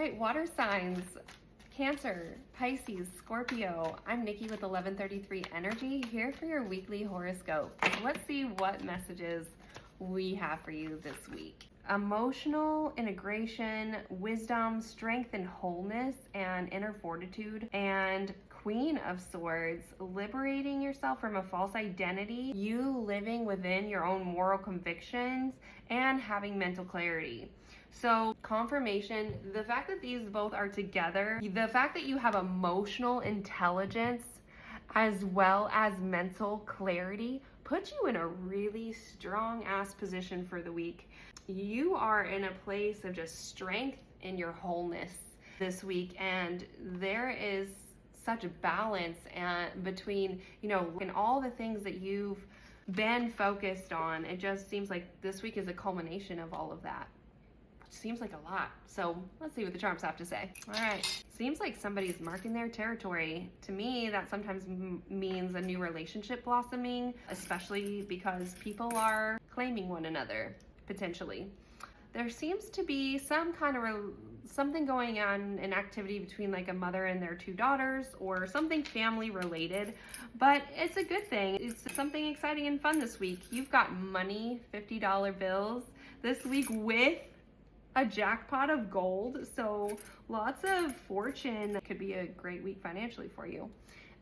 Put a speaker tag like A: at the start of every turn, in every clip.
A: right, water signs. Cancer, Pisces, Scorpio. I'm Nikki with 1133 Energy, here for your weekly horoscope. Let's see what messages we have for you this week. Emotional integration, wisdom, strength and wholeness, and inner fortitude. And Queen of Swords, liberating yourself from a false identity, you living within your own moral convictions, and having mental clarity. So confirmation, the fact that these both are together, the fact that you have emotional intelligence as well as mental clarity puts you in a really strong ass position for the week. You are in a place of just strength in your wholeness this week, and there is such a balance between, and all the things that you've been focused on. It just seems like this week is a culmination of all of that. Seems like a lot. So let's see what the charms have to say. All right. Seems like somebody's marking their territory. To me, that sometimes means a new relationship blossoming, especially because people are claiming one another, potentially. There seems to be some kind of something going on, an activity between like a mother and their two daughters, or something family related, but it's a good thing. It's something exciting and fun this week. You've got money, $50 bills this week with a jackpot of gold, so lots of fortune. Could be a great week financially for you.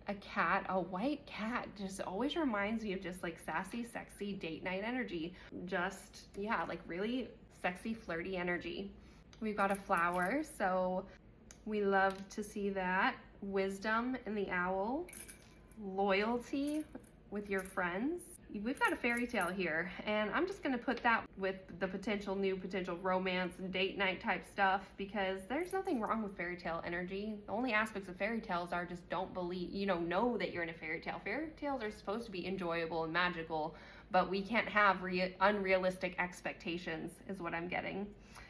A: A cat, a white cat, just always reminds me of just like sassy, sexy date night energy. Just, yeah, like really sexy, flirty energy. We've got a flower, so we love to see that. Wisdom in the owl. Loyalty with your friends. We've got a fairy tale here, and I'm just going to put that with the potential romance and date night type stuff, because there's nothing wrong with fairy tale energy. The only aspects of fairy tales are just don't believe, know that you're in a fairy tale. Fairy tales are supposed to be enjoyable and magical, but we can't have unrealistic expectations is what I'm getting.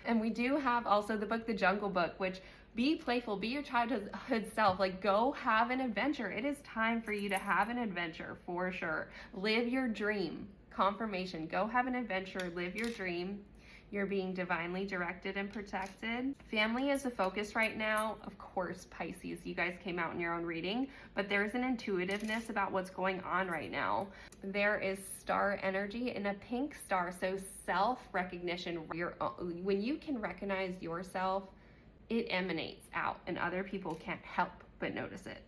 A: And we do have also the book, The Jungle Book, which be playful, be your childhood self, like go have an adventure. It is time for you to have an adventure for sure. Live your dream. Confirmation, go have an adventure, live your dream. You're being divinely directed and protected. Family is a focus right now. Of course, Pisces, you guys came out in your own reading, but there's an intuitiveness about what's going on right now. There is star energy and a pink star, so self-recognition. When you can recognize yourself, it emanates out and other people can't help but notice it.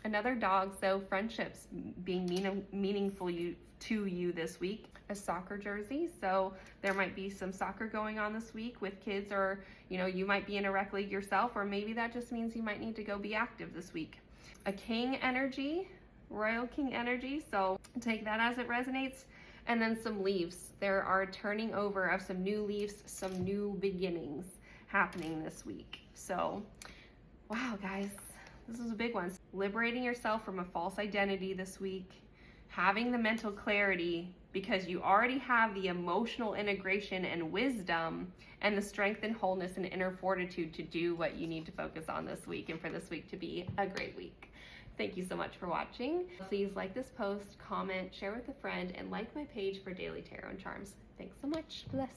A: Another dog, so friendships being meaningful to you this week. A soccer jersey, so there might be some soccer going on this week with kids, or you might be in a rec league yourself, or maybe that just means you might need to go be active this week. A king energy, royal king energy, so take that as it resonates. And then some leaves. There are turning over of some new leaves, some new beginnings happening this week. So wow, guys, this is a big one. Liberating yourself from a false identity this week, having the mental clarity because you already have the emotional integration and wisdom and the strength and wholeness and inner fortitude to do what you need to focus on this week, and for this week to be a great week. Thank you so much for watching. Please like this post, comment, share with a friend, and like my page for daily tarot and charms. Thanks so much. Bless.